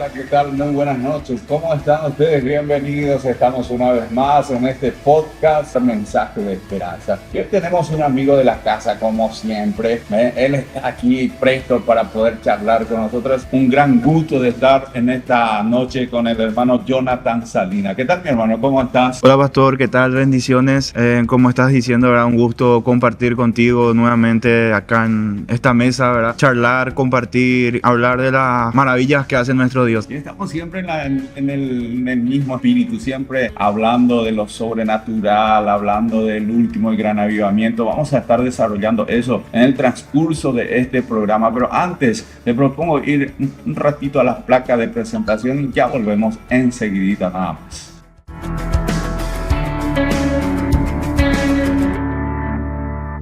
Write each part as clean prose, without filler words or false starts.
Hola, ¿qué tal? Muy buenas noches. ¿Cómo están ustedes? Bienvenidos. Estamos una vez más en este podcast Mensaje de Esperanza. Y hoy tenemos un amigo de la casa, como siempre. Él está aquí presto para poder charlar con nosotros. Un gran gusto de estar en esta noche con el hermano Jonathan Salinas. ¿Qué tal, mi hermano? ¿Cómo estás? Hola pastor, ¿qué tal? Bendiciones. Como estás diciendo, ¿verdad? Un gusto compartir contigo nuevamente acá en esta mesa, ¿verdad? Charlar, compartir, hablar de las maravillas que hace nuestro Dios. Y estamos siempre en el mismo espíritu, siempre hablando de lo sobrenatural, hablando del último y gran avivamiento. Vamos a estar desarrollando eso en el transcurso de este programa. Pero antes, te propongo ir un ratito a las placas de presentación y ya volvemos enseguidita nada más.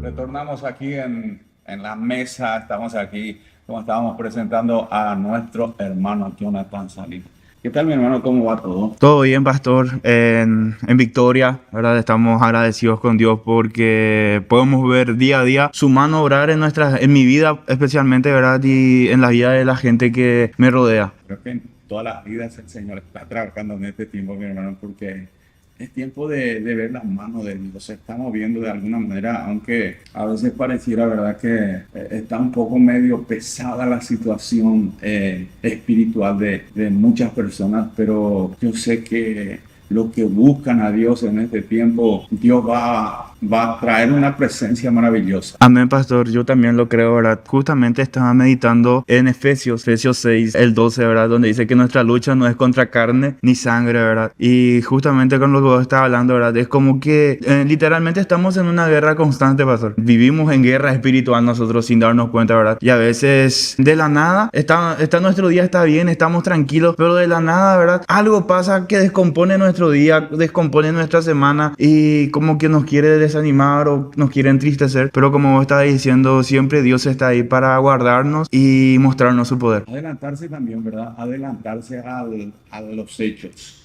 Retornamos aquí en la mesa, estamos aquí, como estábamos presentando a nuestro hermano Jonathan Salinas. ¿Qué tal, mi hermano? ¿Cómo va todo? Todo bien, pastor, en victoria, ¿verdad? Estamos agradecidos con Dios porque podemos ver día a día su mano obrar en mi vida especialmente, ¿verdad? Y en la vida de la gente que me rodea. Creo que en todas las vidas el Señor está trabajando en este tiempo, mi hermano, porque es tiempo de ver las manos de Dios. Se está moviendo de alguna manera, aunque a veces pareciera, ¿verdad?, que está un poco medio pesada la situación espiritual de muchas personas, pero yo sé que los que buscan a Dios en este tiempo, Dios va a traer una presencia maravillosa. Amén, pastor, yo también lo creo, ¿verdad? Justamente estaba meditando en Efesios 6, el 12, ¿verdad? Donde dice que nuestra lucha no es contra carne ni sangre, ¿verdad? Y justamente con lo que vos estabas hablando, ¿verdad? Es como que literalmente estamos en una guerra constante, pastor. Vivimos en guerra espiritual nosotros sin darnos cuenta, ¿verdad? Y a veces de la nada, está nuestro día está bien, estamos tranquilos, pero de la nada, ¿verdad? Algo pasa que descompone nuestro día, descompone nuestra semana y como que nos quiere desanimar o nos quiere entristecer, pero como vos estabas diciendo, siempre Dios está ahí para guardarnos y mostrarnos su poder. Adelantarse también, ¿verdad? Adelantarse a los hechos.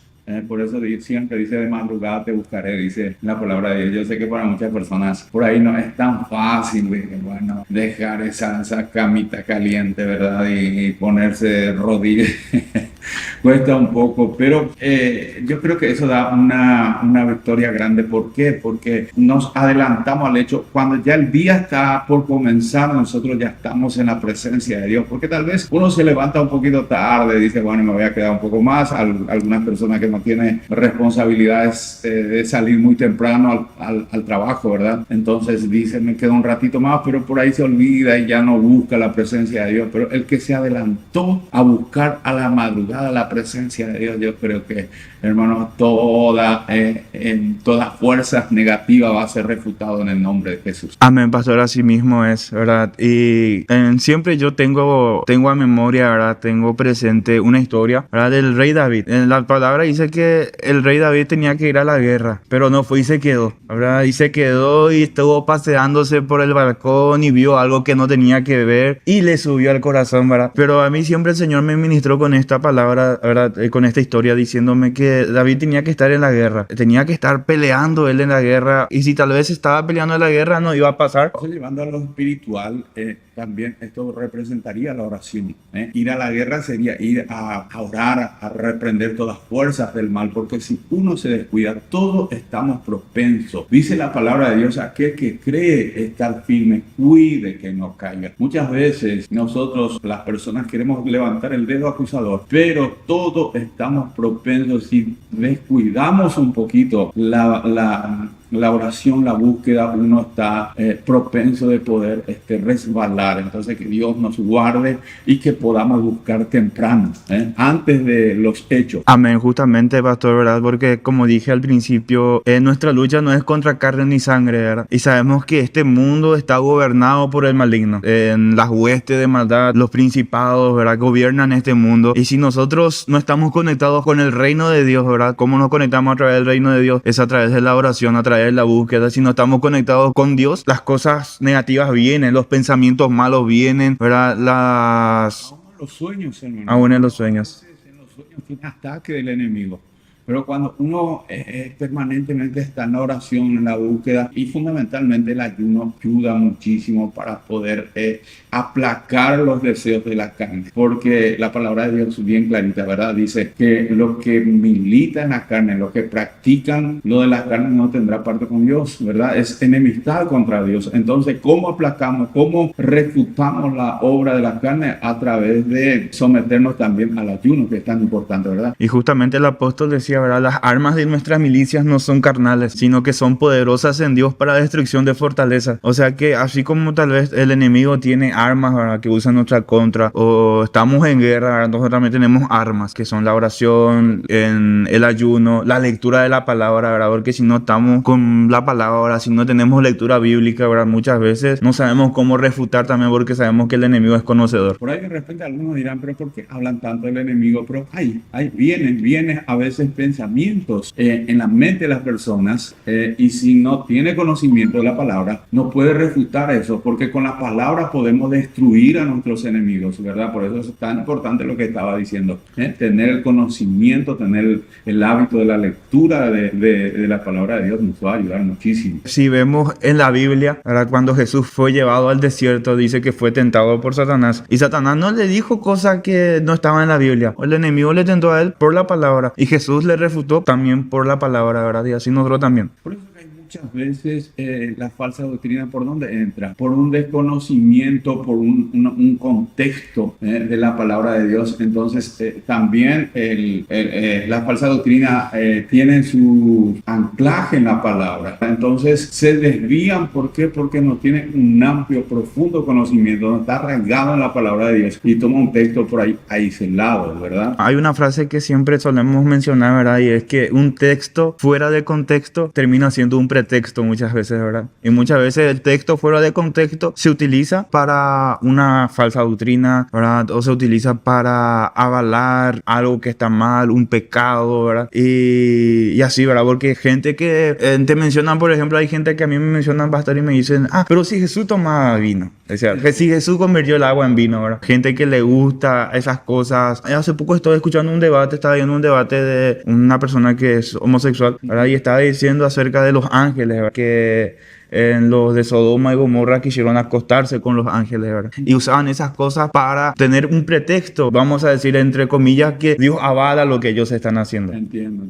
Por eso siempre dice: de madrugada te buscaré, dice la palabra de Dios. Yo sé que para muchas personas por ahí no es tan fácil, bueno, dejar esa camita caliente, ¿verdad? Y ponerse de rodillas. Cuesta un poco, pero yo creo que eso da una victoria grande. ¿Por qué? Porque nos adelantamos al hecho. Cuando ya el día está por comenzar, nosotros ya estamos en la presencia de Dios. Porque tal vez uno se levanta un poquito tarde, dice: bueno, me voy a quedar un poco más. Algunas personas que no tienen responsabilidades de salir muy temprano al trabajo, ¿verdad? Entonces dice: me quedo un ratito más, pero por ahí se olvida y ya no busca la presencia de Dios. Pero el que se adelantó a buscar a la madrugada la presencia de Dios, yo creo que, hermanos, en todas fuerzas negativas va a ser refutado en el nombre de Jesús. Amén, pastor, así mismo es, ¿verdad? Y siempre yo tengo a memoria, ¿verdad? Tengo presente una historia, ¿verdad? Del rey David. En la palabra dice que el rey David tenía que ir a la guerra, pero no fue y se quedó, ¿verdad? Y se quedó y estuvo paseándose por el balcón y vio algo que no tenía que ver y le subió al corazón, ¿verdad? Pero a mí siempre el Señor me ministró con esta palabra, ¿verdad? Con esta historia diciéndome que David tenía que estar en la guerra, tenía que estar peleando él en la guerra, y si tal vez estaba peleando en la guerra no iba a pasar. Entonces, llevando a lo espiritual, también esto representaría la oración. Ir a la guerra sería ir a orar, a reprender todas las fuerzas del mal, porque si uno se descuida, todos estamos propensos. Dice la palabra de Dios: aquel que cree estar firme, cuide que no caiga. Muchas veces nosotros, las personas, queremos levantar el dedo acusador, pero todos estamos propensos. Si descuidamos un poquito la oración, la búsqueda, uno está propenso de poder resbalar. Entonces, que Dios nos guarde y que podamos buscar temprano, antes de los hechos. Amén, justamente, pastor, ¿verdad? Porque como dije al principio, nuestra lucha no es contra carne ni sangre, ¿verdad? Y sabemos que este mundo está gobernado por el maligno. En las huestes de maldad, los principados, ¿verdad?, gobiernan este mundo. Y si nosotros no estamos conectados con el reino de Dios, ¿verdad? ¿Cómo nos conectamos a través del reino de Dios? Es a través de la oración, a través de la búsqueda. Si no estamos conectados con Dios, las cosas negativas vienen, los pensamientos malos vienen, ¿verdad? Los sueños, hermano. Aún en los sueños. En los sueños tiene ataque del enemigo. Pero cuando uno permanentemente está en la oración, en la búsqueda, y fundamentalmente el ayuno ayuda muchísimo para poder aplacar los deseos de la carne, porque la palabra de Dios es bien clarita, ¿verdad? Dice que los que militan en la carne, los que practican lo de la carne no tendrá parte con Dios, ¿verdad? Es enemistad contra Dios. Entonces, ¿cómo aplacamos, cómo refutamos la obra de la carne? A través de someternos también al ayuno, que es tan importante, ¿verdad? Y justamente el apóstol decía, ¿verdad? Las armas de nuestras milicias no son carnales, sino que son poderosas en Dios para destrucción de fortaleza. O sea que así como tal vez el enemigo tiene armas, ¿verdad?, que usa en nuestra contra, o estamos en guerra, ¿verdad?, nosotros también tenemos armas, que son la oración, en el ayuno, la lectura de la palabra, ¿verdad? Porque si no estamos con la palabra, si no tenemos lectura bíblica, ¿verdad?, muchas veces no sabemos cómo refutar también, porque sabemos que el enemigo es conocedor. Por ahí de repente algunos dirán, pero ¿por qué hablan tanto del enemigo? Pero vienen a veces pensamientos en la mente de las personas, y si no tiene conocimiento de la palabra, no puede refutar eso, porque con la palabra podemos destruir a nuestros enemigos, ¿verdad? Por eso es tan importante lo que estaba diciendo, tener el conocimiento, tener el hábito de la lectura de la palabra de Dios nos va a ayudar muchísimo. Si vemos en la Biblia, ¿verdad?, cuando Jesús fue llevado al desierto, dice que fue tentado por Satanás, y Satanás no le dijo cosas que no estaban en la Biblia. El enemigo le tentó a él por la palabra, y Jesús le refutó también por la palabra, ¿verdad? Y así nosotros también. Por eso que hay muchas veces la falsa doctrina, ¿por dónde entra? Por un desconocimiento, por un contexto de la palabra de Dios. Entonces también la falsa doctrina tiene su anclaje en la palabra. Entonces se desvían, ¿por qué? Porque no tienen un amplio, profundo conocimiento, no está arraigado en la palabra de Dios y toma un texto por ahí aislado, ¿verdad? Hay una frase que siempre solemos mencionar, ¿verdad? Y es que un texto fuera de contexto termina siendo un pretexto muchas veces, ¿verdad? Y muchas veces el texto fuera de contexto se utiliza para una falsa doctrina, ¿verdad? O se utiliza para avalar algo que está mal, un pecado, ¿verdad? Y así, ¿verdad? Porque gente que te mencionan, por ejemplo, hay gente que a mí me mencionan bastante y me dicen, pero si Jesús tomaba vino. O sea, que si Jesús convirtió el agua en vino, ¿verdad? Gente que le gusta esas cosas. Hace poco estaba escuchando estaba viendo un debate de una persona que es homosexual, ¿verdad? Y estaba diciendo acerca de los ángeles, ¿verdad?, que en los de Sodoma y Gomorra quisieron acostarse con los ángeles, ¿verdad? Y usaban esas cosas para tener un pretexto, vamos a decir, entre comillas, que Dios avala lo que ellos están haciendo. Entiendo.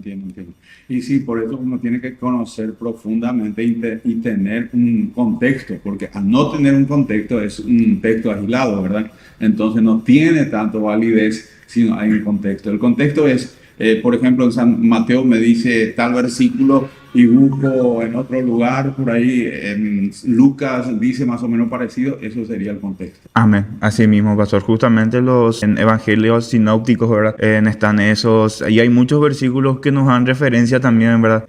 Y sí, por eso uno tiene que conocer profundamente y tener un contexto, porque al no tener un contexto es un texto aislado, ¿verdad? Entonces no tiene tanto validez si no hay un contexto. El contexto es, por ejemplo, en San Mateo me dice tal versículo y busco en otro lugar, por ahí en Lucas dice más o menos parecido, eso sería el contexto. Amén, así mismo, pastor. Justamente los en evangelios sinópticos, ¿verdad?, están esos, y hay muchos versículos que nos dan referencia también, ¿verdad?,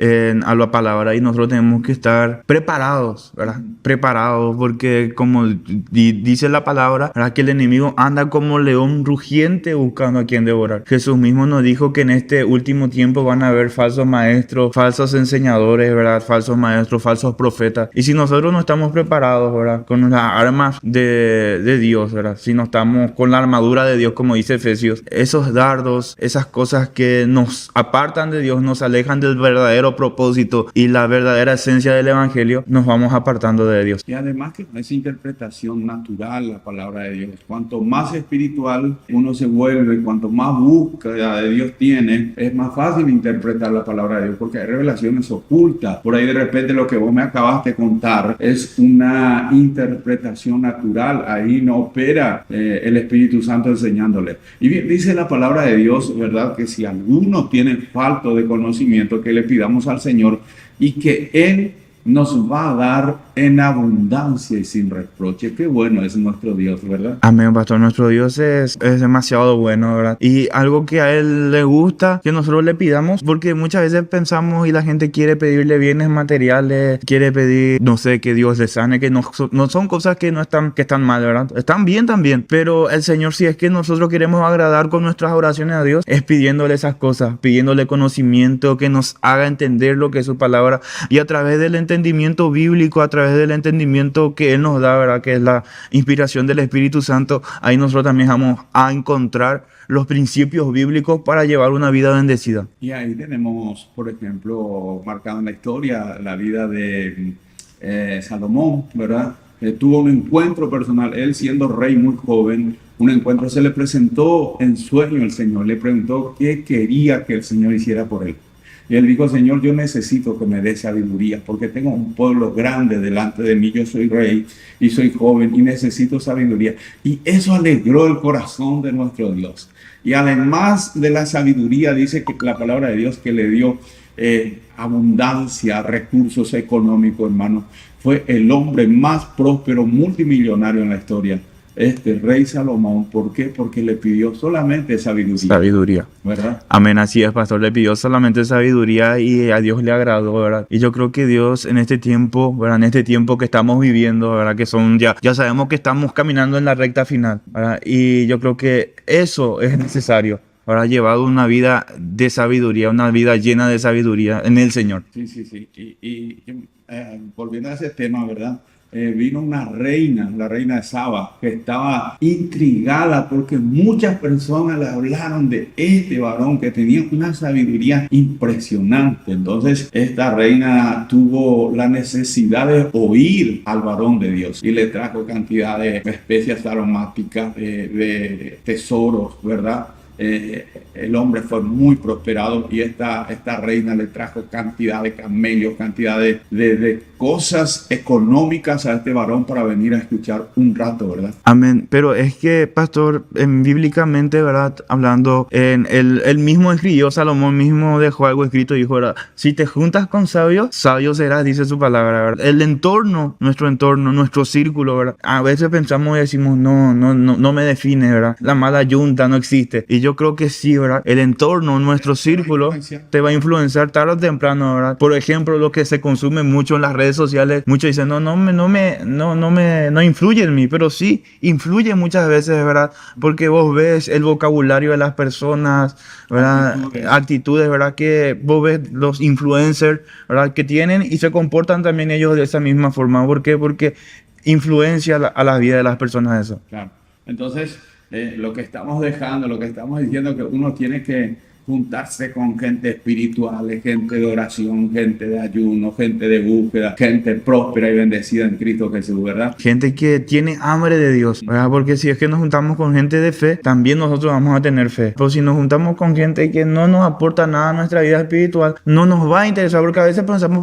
a la palabra, y nosotros tenemos que estar preparados, ¿verdad? Preparados, porque como dice la palabra, ¿verdad?, que el enemigo anda como león rugiente buscando a quien devorar. Jesús mismo nos dijo que en este último tiempo van a haber falsos maestros, falsos enseñadores, ¿verdad?, falsos maestros, falsos profetas. Y si nosotros no estamos preparados, ¿verdad?, con las armas de Dios, ¿verdad?, si no estamos con la armadura de Dios, como dice Efesios, esos dardos, esas cosas que nos apartan de Dios, nos alejan del verdadero propósito y la verdadera esencia del evangelio, nos vamos apartando de Dios. Y además que es interpretación natural la palabra de Dios. Cuanto más espiritual uno se vuelve, cuanto más búsqueda de Dios tiene, es más fácil interpretar la palabra de Dios, porque hay revelaciones ocultas. Por ahí de repente lo que vos me acabaste de contar es una interpretación natural. Ahí no opera el Espíritu Santo enseñándole. Y bien, dice la palabra de Dios, ¿verdad?, que si alguno tiene falta de conocimiento, que le pidamos al Señor y que Él nos va a dar en abundancia y sin reproche. Qué bueno es nuestro Dios, ¿verdad? Amén, pastor. Nuestro Dios es demasiado bueno, ¿verdad? Y algo que a Él le gusta, que nosotros le pidamos, porque muchas veces pensamos y la gente quiere pedirle bienes materiales, quiere pedir, no sé, que Dios le sane, que no son cosas que están mal, ¿verdad? Están bien también, pero el Señor, si es que nosotros queremos agradar con nuestras oraciones a Dios, es pidiéndole esas cosas, pidiéndole conocimiento, que nos haga entender lo que es su palabra, y a través del entendimiento bíblico, a través del entendimiento que Él nos da, ¿verdad?, que es la inspiración del Espíritu Santo, ahí nosotros también vamos a encontrar, los principios bíblicos para llevar una vida bendecida. Y ahí tenemos, por ejemplo, marcado en la historia la vida de Salomón, ¿verdad? Tuvo un encuentro personal, él siendo rey muy joven, un encuentro, se le presentó en sueño el Señor, le preguntó qué quería que el Señor hiciera por él. Y él dijo: Señor, yo necesito que me dé sabiduría porque tengo un pueblo grande delante de mí, yo soy rey y soy joven y necesito sabiduría. Y eso alegró el corazón de nuestro Dios. Y además de la sabiduría, dice que la palabra de Dios que le dio abundancia, recursos económicos, hermano. Fue el hombre más próspero, multimillonario en la historia. Este rey Salomón, ¿por qué? Porque le pidió solamente sabiduría. Sabiduría. ¿Verdad? Amén, así es, pastor. Le pidió solamente sabiduría y a Dios le agradó, ¿verdad? Y yo creo que Dios en este tiempo, ¿verdad? En este tiempo que estamos viviendo, ¿verdad? Que son ya sabemos que estamos caminando en la recta final, ¿verdad? Y yo creo que eso es necesario. Ahora llevado una vida de sabiduría, una vida llena de sabiduría en el Señor. Sí, sí, sí. Volviendo a ese tema, ¿verdad? Vino una reina, la reina de Saba, que estaba intrigada porque muchas personas le hablaron de este varón que tenía una sabiduría impresionante. Entonces, esta reina tuvo la necesidad de oír al varón de Dios y le trajo cantidad de especias aromáticas, de tesoros, ¿verdad? El hombre fue muy prosperado y esta reina le trajo cantidad de camellos, cantidad de cosas económicas a este varón para venir a escuchar un rato, ¿verdad? Amén. Pero es que, pastor, bíblicamente, ¿verdad? Hablando, él mismo escribió, Salomón mismo dejó algo escrito y dijo, ¿verdad? Si te juntas con sabios, sabio serás, dice su palabra, ¿verdad? El entorno, nuestro círculo, ¿verdad? A veces pensamos y decimos, no me define, ¿verdad? La mala yunta no existe. Y yo creo que sí, ¿verdad? El entorno, nuestro círculo, te va a influenciar tarde o temprano, ¿verdad? Por ejemplo, lo que se consume mucho en las redes sociales, muchos dicen, no influye en mí, pero sí influye muchas veces, ¿verdad? Porque vos ves el vocabulario de las personas, ¿verdad? Actitudes, ¿verdad? Que vos ves los influencers, ¿verdad? Que tienen y se comportan también ellos de esa misma forma. ¿Por qué? Porque influencia a la vida de las personas eso. Claro. Entonces, lo que estamos dejando, lo que estamos diciendo, que uno tiene que juntarse con gente espiritual, gente de oración, gente de ayuno, gente de búsqueda, gente próspera y bendecida en Cristo Jesús, ¿verdad? Gente que tiene hambre de Dios, ¿verdad? Porque si es que nos juntamos con gente de fe, también nosotros vamos a tener fe. Pero si nos juntamos con gente que no nos aporta nada a nuestra vida espiritual, no nos va a interesar, porque a veces pensamos,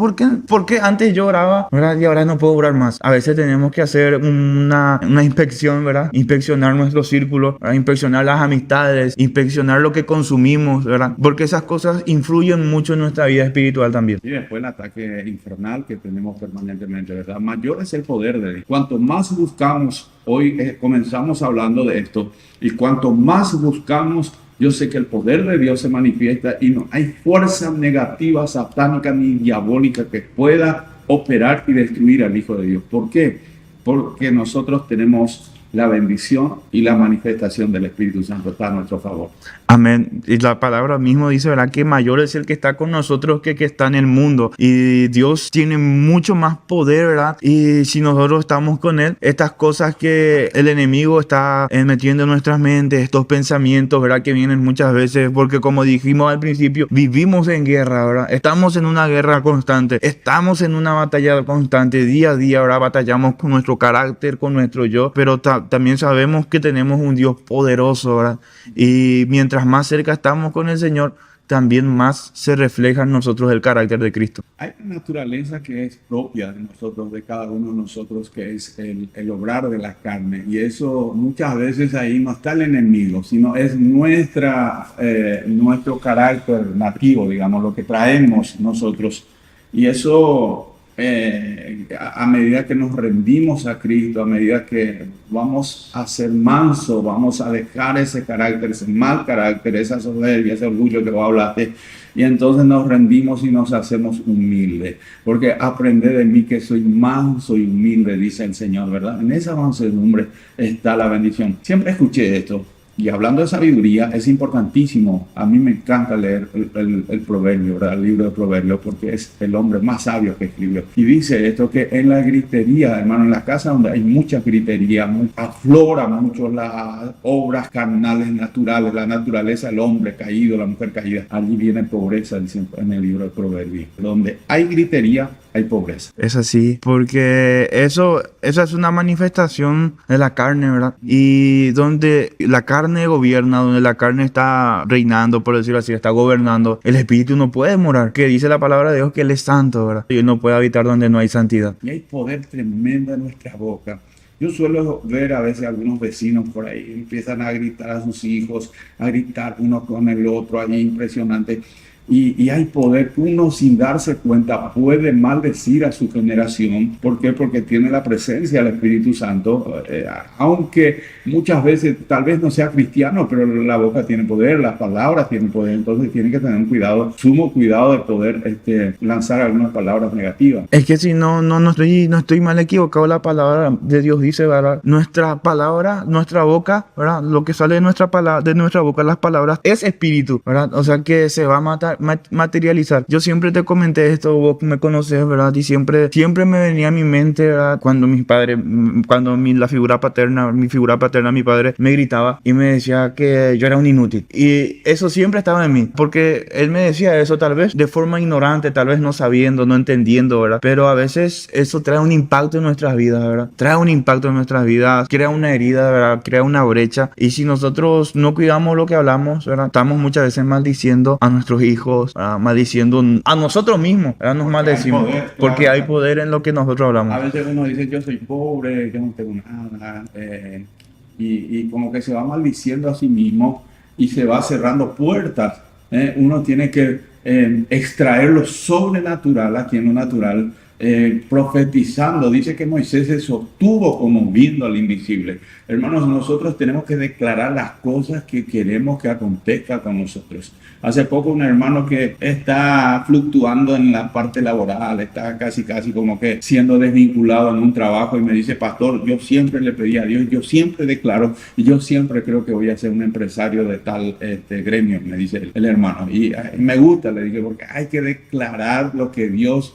¿por qué antes yo oraba, ¿verdad? Y ahora no puedo orar más? A veces tenemos que hacer una inspección, ¿verdad? Inspeccionar nuestro círculo, ¿verdad? Inspeccionar las amistades, inspeccionar lo que consumimos, ¿verdad? Porque esas cosas influyen mucho en nuestra vida espiritual también. Y después el ataque infernal que tenemos permanentemente, ¿verdad? Mayor es el poder de Dios. Cuanto más buscamos, hoy comenzamos hablando de esto, y cuanto más buscamos, yo sé que el poder de Dios se manifiesta y no hay fuerza negativa, satánica ni diabólica que pueda operar y destruir al Hijo de Dios. ¿Por qué? Porque nosotros tenemos la bendición y la manifestación del Espíritu Santo está a nuestro favor. Amén. Y la palabra mismo dice, ¿verdad? Que mayor es el que está con nosotros que está en el mundo. Y Dios tiene mucho más poder, ¿verdad? Y si nosotros estamos con Él, estas cosas que el enemigo está metiendo en nuestras mentes, estos pensamientos, ¿verdad? Que vienen muchas veces, porque como dijimos al principio, vivimos en guerra, ¿verdad? Estamos en una guerra constante, estamos en una batalla constante, día a día, ¿verdad? Batallamos con nuestro carácter, con nuestro yo, pero también sabemos que tenemos un Dios poderoso, ¿verdad? Y mientras más cerca estamos con el Señor, también más se refleja en nosotros el carácter de Cristo. Hay una naturaleza que es propia de nosotros, de cada uno de nosotros, que es el obrar de la carne. Y eso muchas veces ahí no está el enemigo, sino es nuestro carácter nativo, digamos, lo que traemos nosotros. Y eso, a medida que nos rendimos a Cristo, a medida que vamos a ser mansos, vamos a dejar ese carácter, ese mal carácter, esa soberbia, ese orgullo que vos hablaste, y entonces nos rendimos y nos hacemos humildes, porque aprended de mí que soy manso y humilde, dice el Señor, ¿verdad? En esa mansedumbre está la bendición. Siempre escuché esto, Y hablando de sabiduría, es importantísimo. A mí me encanta leer el Proverbio, ¿verdad? El libro de Proverbios, porque es el hombre más sabio que escribió. Y dice esto, que en la gritería, hermano, en las casas donde hay mucha gritería, aflora mucho las obras carnales, naturales, la naturaleza, el hombre caído, la mujer caída. Allí viene pobreza, dice en el libro de Proverbios. Donde hay gritería, hay pobreza. Es así, porque eso es una manifestación de la carne, ¿verdad? Y donde la carne gobierna, donde la carne está reinando, por decirlo así, está gobernando, el espíritu no puede morar, que dice la palabra de Dios que Él es santo, ¿verdad? Y Él no puede habitar donde no hay santidad. Y hay poder tremendo en nuestra boca. Yo suelo ver a veces algunos vecinos por ahí, empiezan a gritar a sus hijos, a gritar uno con el otro, ahí impresionante. Y hay poder que uno sin darse cuenta puede maldecir a su generación. ¿Por qué? Porque tiene la presencia del Espíritu Santo. Aunque muchas veces tal vez no sea cristiano, pero la boca tiene poder, las palabras tienen poder. Entonces tiene que tener un cuidado, sumo cuidado de poder lanzar algunas palabras negativas. Es que si no estoy mal equivocado, la palabra de Dios dice, ¿verdad? Nuestra palabra, nuestra boca, ¿verdad? Lo que sale de nuestra boca, las palabras, es espíritu, ¿verdad? O sea que se va a materializar. Yo siempre te comenté esto, vos me conoces, ¿verdad? Y siempre me venía a mi mente, ¿verdad? Cuando mis padres, mi figura paterna, mi padre, me gritaba y me decía que yo era un inútil. Y eso siempre estaba en mí, porque él me decía eso tal vez de forma ignorante, tal vez no sabiendo, no entendiendo, ¿verdad? Pero a veces eso trae un impacto en nuestras vidas, ¿verdad? Trae un impacto en nuestras vidas, crea una herida, ¿verdad? Crea una brecha. Y si nosotros no cuidamos lo que hablamos, ¿verdad? Estamos muchas veces maldiciendo a nuestros hijos, maldiciendo a nosotros mismos, ¿verdad? Nos maldecimos, porque hay poder en lo que nosotros hablamos. A veces uno dice, yo soy pobre, yo no tengo nada, y como que se va maldiciendo a sí mismo y se va cerrando puertas. Uno tiene que extraer lo sobrenatural aquí en lo natural, profetizando. Dice que Moisés se sostuvo como viendo al invisible. Hermanos, nosotros tenemos que declarar las cosas que queremos que acontezcan con nosotros. Hace poco un hermano que está fluctuando en la parte laboral, está casi como que siendo desvinculado en un trabajo y me dice, pastor, yo siempre le pedí a Dios, yo siempre declaro y yo siempre creo que voy a ser un empresario de tal gremio, me dice el hermano. Y me gusta, le dije, porque hay que declarar lo que Dios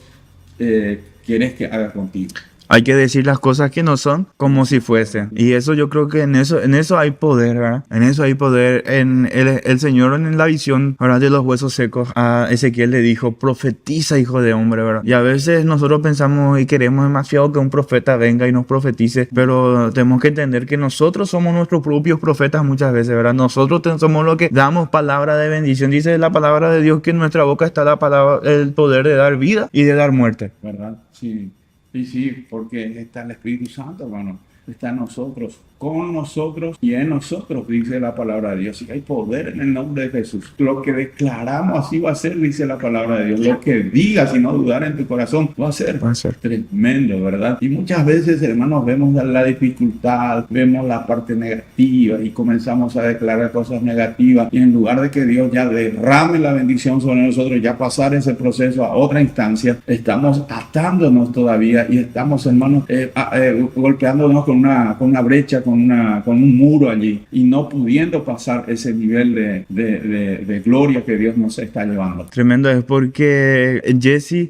quieres que haga contigo. Hay que decir las cosas que no son como si fuesen. Y eso yo creo que en eso hay poder, ¿verdad? En eso hay poder. El Señor en la visión, ¿verdad? De los huesos secos, a Ezequiel le dijo, profetiza, hijo de hombre, ¿verdad? Y a veces nosotros pensamos y queremos demasiado que un profeta venga y nos profetice, pero tenemos que entender que nosotros somos nuestros propios profetas muchas veces, ¿verdad? Nosotros somos los que damos palabra de bendición. Dice la palabra de Dios que en nuestra boca está el poder de dar vida y de dar muerte. ¿Verdad? Sí. Y sí, porque está el Espíritu Santo, hermano. Está en nosotros, con nosotros y en nosotros, dice la palabra de Dios. Y hay poder en el nombre de Jesús. Lo que declaramos así va a ser, dice la palabra de Dios. Lo que digas sin no dudar en tu corazón va a ser. Tremendo, ¿verdad? Y muchas veces, hermanos, vemos la dificultad, vemos la parte negativa y comenzamos a declarar cosas negativas. Y en lugar de que Dios ya derrame la bendición sobre nosotros, ya pasar ese proceso a otra instancia, estamos atándonos todavía y estamos, hermanos, golpeándonos con una brecha, con un muro allí y no pudiendo pasar ese nivel de gloria que Dios nos está llevando. Tremendo es porque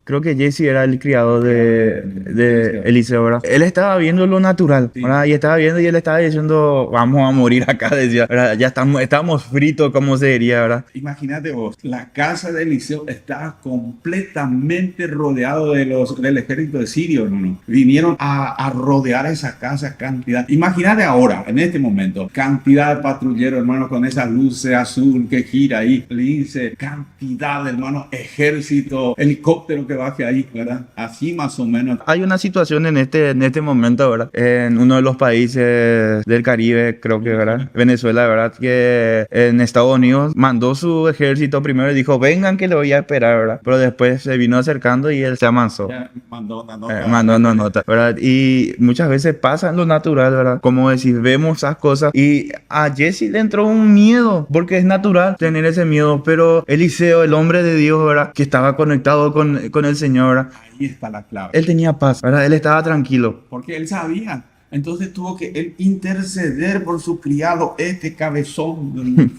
creo que Jesse era el criado de Eliseo, ¿verdad? Él estaba viendo lo natural, ¿verdad? Y estaba viendo y él estaba diciendo, vamos a morir acá, decía, ¿verdad? Ya estamos fritos, como se diría, ¿verdad? Imagínate vos, la casa de Eliseo estaba completamente rodeado del ejército de Sirio, ¿no? Vinieron a rodear esa casa, cantidad. Imagínate ahora, en este momento, cantidad de patrulleros, hermanos, con esa luz azul que gira ahí, lince, cantidad de hermanos, ejército, helicóptero que baje ahí, ¿verdad? Así más o menos. Hay una situación en este momento, ¿verdad? En uno de los países del Caribe, creo que, ¿verdad? Venezuela, ¿verdad? Que en Estados Unidos mandó su ejército primero y dijo, vengan que le voy a esperar, ¿verdad? Pero después se vino acercando y él se amansó. Ya mandó una nota. Mandó una nota, ¿verdad? Y muchas veces pasa en lo natural, ¿verdad? Como decir, vemos esas cosas y a Jesse le entró un miedo, porque es natural tener ese miedo, pero Eliseo, el hombre de Dios, ¿verdad? Que estaba conectado con el Señor, ¿verdad? Ahí está la clave. Él tenía paz, ¿verdad? Él estaba tranquilo. Porque él sabía Entonces tuvo que él interceder por su criado, este cabezón,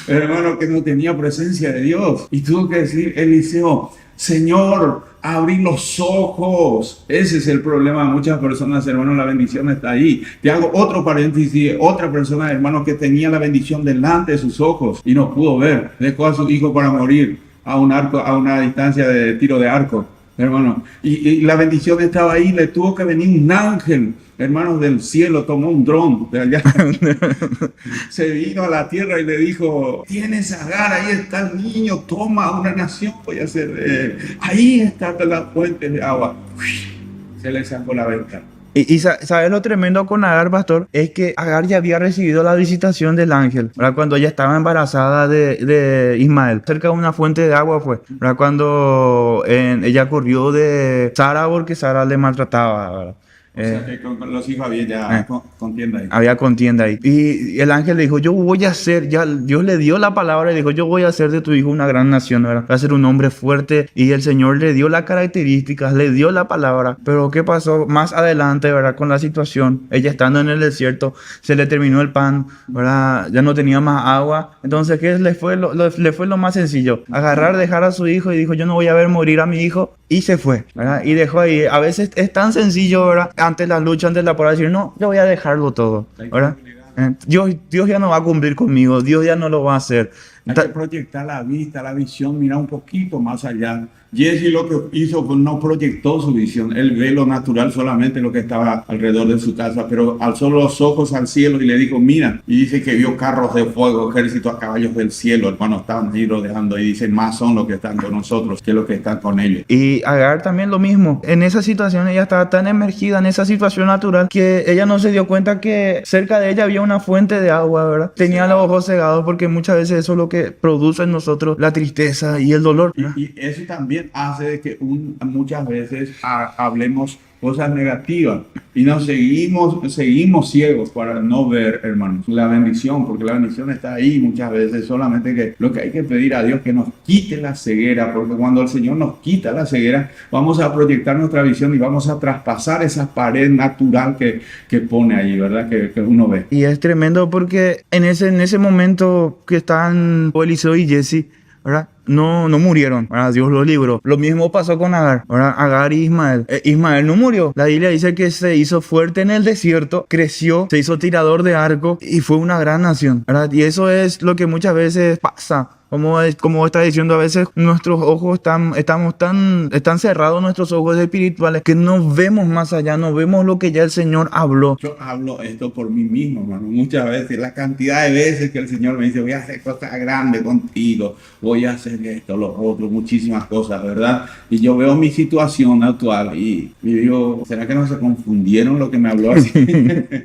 hermano, que no tenía presencia de Dios. Y tuvo que decir, Eliseo, Señor, abrí los ojos. Ese es el problema de muchas personas, hermano. La bendición está ahí. Te hago otro paréntesis. Otra persona, hermano, que tenía la bendición delante de sus ojos y no pudo ver. Dejó a su hijo para morir a un arco, a una distancia de tiro de arco, hermano. Y la bendición estaba ahí. Le tuvo que venir un ángel, hermanos, del cielo. Tomó un dron de allá. Se vino a la tierra y le dijo, tienes a Agar, ahí está el niño, toma, una nación voy a hacer de él. Ahí está la fuente de agua. Se le sacó la venta. Y ¿sabes lo tremendo con Agar, pastor? Es que Agar ya había recibido la visitación del ángel, ¿verdad? Cuando ella estaba embarazada de Ismael, cerca de una fuente de agua fue, ¿verdad? Cuando ella corrió de Sara porque Sara le maltrataba, ¿verdad? O sea que con los hijos había ya contienda ahí. Había contienda ahí. Y el ángel le dijo, yo voy a hacer, ya Dios le dio la palabra y dijo, yo voy a hacer de tu hijo una gran nación, ¿verdad? Va a ser un hombre fuerte. Y el Señor le dio las características, le dio la palabra. Pero ¿qué pasó más adelante, verdad? Con la situación, ella estando en el desierto, se le terminó el pan, ¿verdad? Ya no tenía más agua. Entonces, ¿qué le fue lo más sencillo? Agarrar, dejar a su hijo y dijo, yo no voy a ver morir a mi hijo. Y se fue, ¿verdad? Y dejó ahí. A veces es tan sencillo, ¿verdad? Ante la lucha, ante la prueba, decir, no, yo voy a dejarlo todo, ¿verdad? Dios ya no va a cumplir conmigo, Dios ya no lo va a hacer. Hay que proyectar la vista, la visión, mirar un poquito más allá. Jesse lo que hizo, pues no proyectó su visión. Él ve lo natural, solamente lo que estaba alrededor de su casa, pero alzó los ojos al cielo y le dijo, mira, y dice que vio carros de fuego, ejércitos a caballos del cielo, hermanos, estaban ahí rodeando y dicen, más son los que están con nosotros que los que están con ellos. Y Agar también lo mismo. En esa situación ella estaba tan emergida en esa situación natural que ella no se dio cuenta que cerca de ella había una fuente de agua, ¿verdad? Tenía los ojos cegados porque muchas veces eso es lo que produce en nosotros la tristeza y el dolor. Y eso también hace de que muchas veces hablemos cosas negativas y nos seguimos ciegos para no ver, hermanos, la bendición, porque la bendición está ahí muchas veces, solamente que lo que hay que pedir a Dios que nos quite la ceguera, porque cuando el Señor nos quita la ceguera, vamos a proyectar nuestra visión y vamos a traspasar esa pared natural que pone ahí, ¿verdad? Que uno ve. Y es tremendo porque en ese momento que están Eliseo y Jesse, ¿verdad? No murieron, ¿verdad? Dios los libró. Lo mismo pasó con Agar, ¿verdad? Agar y Ismael. Ismael no murió. La Biblia dice que se hizo fuerte en el desierto, creció, se hizo tirador de arco y fue una gran nación, ¿verdad? Y eso es lo que muchas veces pasa. Como está diciendo, a veces nuestros ojos están cerrados, nuestros ojos espirituales, que no vemos más allá, no vemos lo que ya el Señor habló. Yo hablo esto por mí mismo, hermano. Muchas veces, la cantidad de veces que el Señor me dice, voy a hacer cosas grandes contigo, voy a hacer esto, lo otro, muchísimas cosas, ¿verdad? Y yo veo mi situación actual y digo, ¿será que no se confundieron lo que me habló así?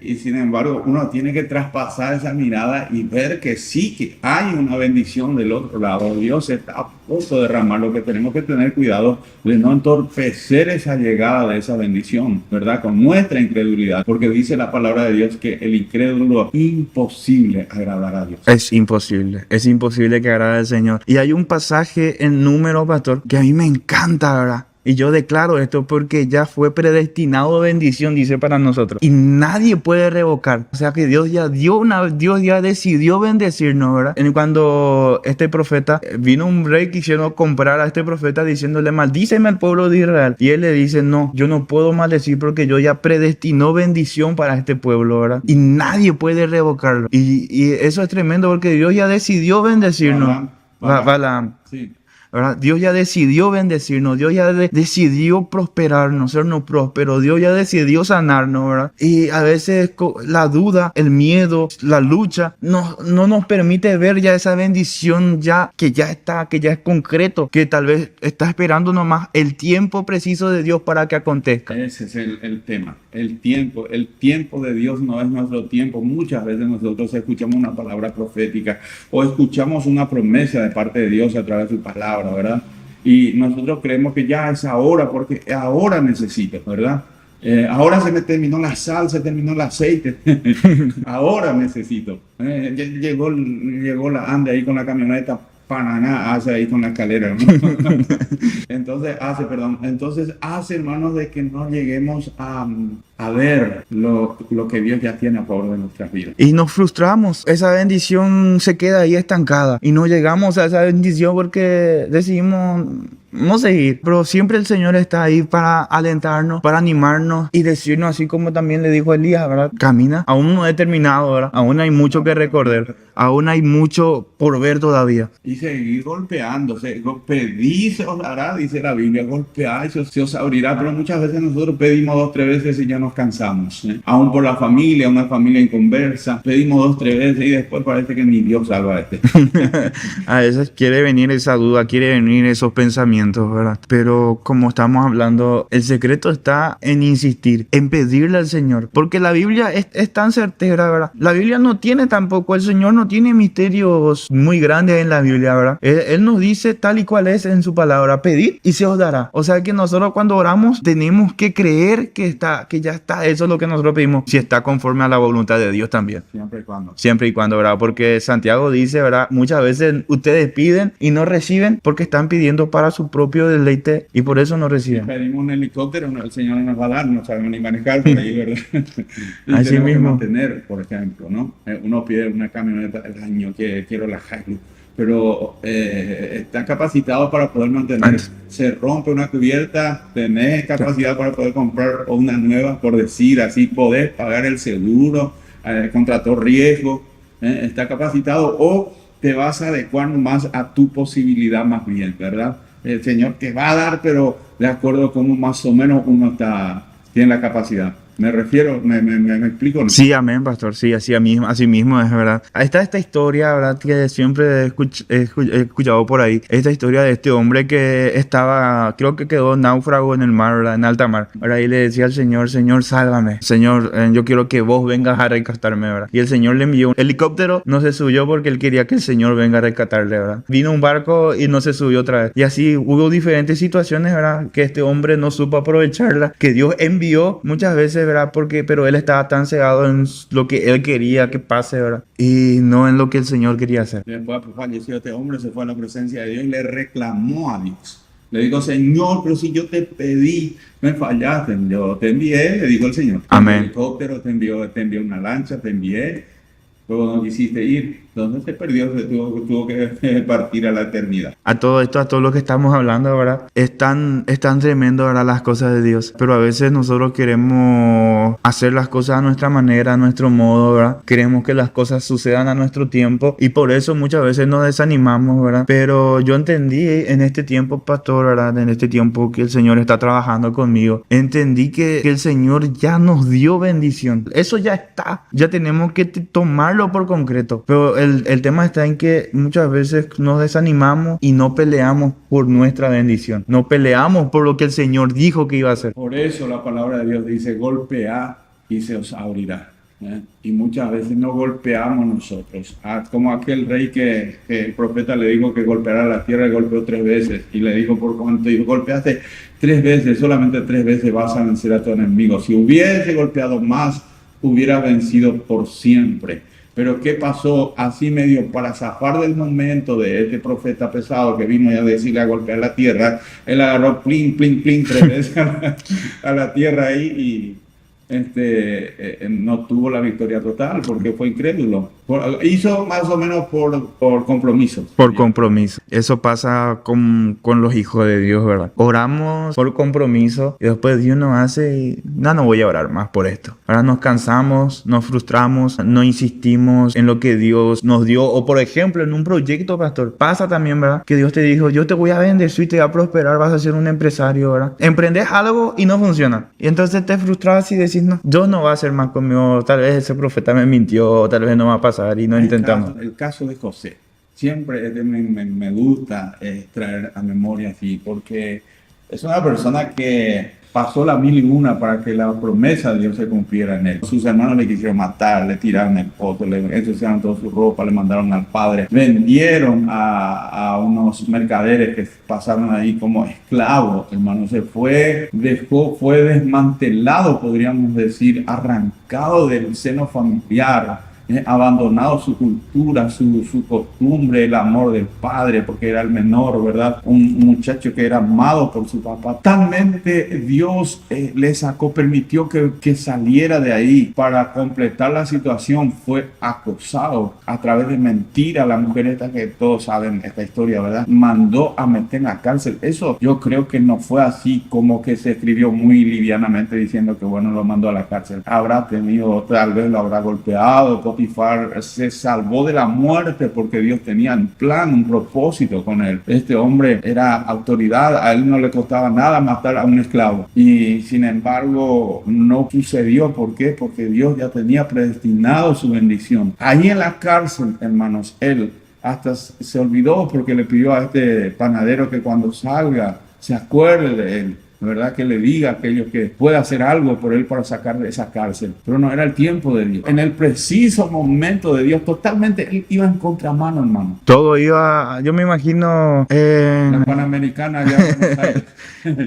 Y sin embargo, uno tiene que traspasar esa mirada y ver que sí, que hay una bendición del otro lado. Dios está a punto de derramar. Lo que tenemos que tener cuidado de no entorpecer esa llegada de esa bendición, ¿verdad? Con nuestra incredulidad, porque dice la palabra de Dios que el incrédulo imposible agradar a Dios. Es imposible que agrade al Señor. Y hay un pasaje en Números, pastor, que a mí me encanta, ¿verdad? Y yo declaro esto porque ya fue predestinado bendición, dice, para nosotros. Y nadie puede revocar. O sea que Dios ya decidió bendecirnos, ¿verdad? Cuando este profeta, vino un rey, quisieron comprar a este profeta diciéndole, maldíceme al pueblo de Israel. Y él le dice, no, yo no puedo maldecir porque yo ya predestinó bendición para este pueblo, ¿verdad? Y nadie puede revocarlo. Y eso es tremendo porque Dios ya decidió bendecirnos. Balaam. Sí. ¿Verdad? Dios ya decidió bendecirnos, Dios ya decidió prosperarnos, sernos prósperos, Dios ya decidió sanarnos, ¿verdad? Y a veces la duda, el miedo, la lucha no nos permite ver ya esa bendición que ya es concreto, que tal vez está esperando nomás el tiempo preciso de Dios para que acontezca. Ese es el tema, el tiempo de Dios no es nuestro tiempo. Muchas veces nosotros escuchamos una palabra profética o escuchamos una promesa de parte de Dios a través de su palabra, ¿verdad? Y nosotros creemos que ya es ahora, porque ahora necesito, ¿verdad? Ahora se me terminó la sal, se terminó el aceite. Ahora necesito. Llegó la Ande ahí con la camioneta Paraná hace ahí con la escalera, ¿no? Entonces hace, hermanos, de que no lleguemos a ver lo que Dios ya tiene a favor de nuestras vidas. Y nos frustramos. Esa bendición se queda ahí estancada. Y no llegamos a esa bendición porque decidimos no seguir. Pero siempre el Señor está ahí para alentarnos, para animarnos y decirnos, así como también le dijo Elías, ¿verdad? Camina. Aún no he terminado, ¿verdad? Aún hay mucho que recorrer. Aún hay mucho por ver todavía. Y seguir golpeándose. Pedí, se os hará, dice la Biblia. Golpead y se os abrirá. Pero muchas veces nosotros pedimos 2, 3 veces y ya nos cansamos. Aún por la familia, una familia inconversa. Pedimos 2, 3 veces y después parece que ni Dios salva a este. A veces quiere venir esa duda, quiere venir esos pensamientos, ¿verdad? Pero como estamos hablando, el secreto está en insistir, en pedirle al Señor. Porque la Biblia es tan certera, ¿verdad? La Biblia no tiene tampoco, el Señor no tiene misterios muy grandes en la Biblia, ¿verdad? Él nos dice tal y cual es en su palabra, pedid y se os dará. O sea que nosotros cuando oramos tenemos que creer que ya está, eso es lo que nosotros pedimos, si está conforme a la voluntad de Dios también. Siempre y cuando, ¿verdad? Porque Santiago dice, ¿verdad? Muchas veces ustedes piden y no reciben porque están pidiendo para su propio deleite y por eso no reciben. Si pedimos un helicóptero, el Señor no nos va a dar, no sabemos ni manejar por ahí, ¿verdad? Y Así tenemos mismo. que mantener, por ejemplo, ¿no? Uno pide una camioneta del año, que quiero la Hilux, pero está capacitado para poder mantener. Se rompe una cubierta, tenés capacidad para poder comprar una nueva, por decir así, poder pagar el seguro, contra todo riesgo, está capacitado, o te vas a adecuar más a tu posibilidad más bien, ¿verdad? El Señor te va a dar, pero de acuerdo a cómo más o menos uno tiene la capacidad. Me refiero, me explico, ¿no? Sí, amén, pastor. Sí, así mismo es verdad. Está esta historia, ¿verdad? Que siempre he escuchado por ahí. Esta historia de este hombre que estaba, creo que quedó náufrago en el mar, ¿verdad? En alta mar. Ahora ahí le decía al Señor, Señor, sálvame. Señor, yo quiero que vos vengas a rescatarme, ¿verdad? Y el Señor le envió un helicóptero. No se subió porque él quería que el Señor venga a rescatarle, ¿verdad? Vino un barco y no se subió otra vez. Y así hubo diferentes situaciones, ¿verdad? Que este hombre no supo aprovecharla. Que Dios envió muchas veces, ¿verdad? Pero él estaba tan cegado en lo que él quería que pase, ¿verdad? Y no en lo que el Señor quería hacer. Después falleció este hombre, se fue a la presencia de Dios y le reclamó a Dios. Le dijo, Señor, pero si yo te pedí, me fallaste. Yo te envié, le dijo el Señor. Amén. Un helicóptero, te envió una lancha, te envié. Luego no quisiste ir. Entonces se perdió, tuvo que partir a la eternidad. A todo esto, a todo lo que estamos hablando, ¿verdad? Es tan tremendo, ¿verdad? Las cosas de Dios. Pero a veces nosotros queremos hacer las cosas a nuestra manera, a nuestro modo, ¿verdad? Queremos que las cosas sucedan a nuestro tiempo. Y por eso muchas veces nos desanimamos, ¿verdad? Pero yo entendí en este tiempo, pastor, ¿verdad? En este tiempo que el Señor está trabajando conmigo. Entendí que el Señor ya nos dio bendición. Eso ya está. Ya tenemos que tomarlo por concreto. Pero el tema está en que muchas veces nos desanimamos y no peleamos por nuestra bendición. No peleamos por lo que el Señor dijo que iba a hacer. Por eso la palabra de Dios dice, golpead y se os abrirá. Y muchas veces no golpeamos nosotros. Como aquel rey que el profeta le dijo que golpeara la tierra, y golpeó 3 veces. Y le dijo, ¿por cuánto? Dijo, golpeaste 3 veces, solamente 3 veces vas a vencer a tu enemigo. Si hubiese golpeado más, hubiera vencido por siempre. Pero ¿qué pasó? Así medio para zafar del momento de este profeta pesado que vino a decirle a golpear la tierra, él agarró plin, plin, plin 3 veces a la tierra ahí y no tuvo la victoria total porque fue incrédulo. Hizo más o menos por compromiso. Por compromiso. Eso pasa con los hijos de Dios, ¿verdad? Oramos por compromiso y después Dios nos hace y no voy a orar más por esto. Ahora nos cansamos, nos frustramos, no insistimos en lo que Dios nos dio. O por ejemplo, en un proyecto, pastor, pasa también, ¿verdad? Que Dios te dijo, yo te voy a bendecir y te voy a prosperar, vas a ser un empresario, ¿verdad? Emprendes algo y no funciona. Y entonces te frustras y decís, no, Dios no va a hacer más conmigo. Tal vez ese profeta me mintió, tal vez no va a pasar y no intentamos. El caso de José. Siempre me gusta traer a memoria así, porque es una persona que pasó la 1001 para que la promesa de Dios se cumpliera en él. Sus hermanos le quisieron matar, le tiraron el pozo, le ensuciaron toda su ropa, le mandaron al padre. Vendieron a unos mercaderes que pasaron ahí como esclavos, hermano. Fue desmantelado, podríamos decir, arrancado del seno familiar. abandonado su cultura, su costumbre, el amor del padre, porque era el menor, ¿verdad? Un muchacho que era amado por su papá. Talmente Dios le sacó, permitió que saliera de ahí. Para completar la situación fue acosado a través de mentiras. La mujer esta que todos saben esta historia, ¿verdad? Mandó a meter en la cárcel. Eso yo creo que no fue así como que se escribió muy livianamente diciendo que bueno, lo mandó a la cárcel. Habrá tenido, tal vez lo habrá golpeado. Potifar se salvó de la muerte porque Dios tenía un plan, un propósito con él. Este hombre era autoridad, a él no le costaba nada matar a un esclavo. Y sin embargo no sucedió. ¿Por qué? Porque Dios ya tenía predestinado su bendición. Ahí en la cárcel, hermanos, él hasta se olvidó porque le pidió a este panadero que cuando salga se acuerde de él, ¿verdad? Que le diga a aquellos que pueda hacer algo por él para sacar de esa cárcel. Pero no era el tiempo de Dios. En el preciso momento de Dios, totalmente él iba en contramano, hermano. Todo iba, yo me imagino La Panamericana ya en Buenos Aires.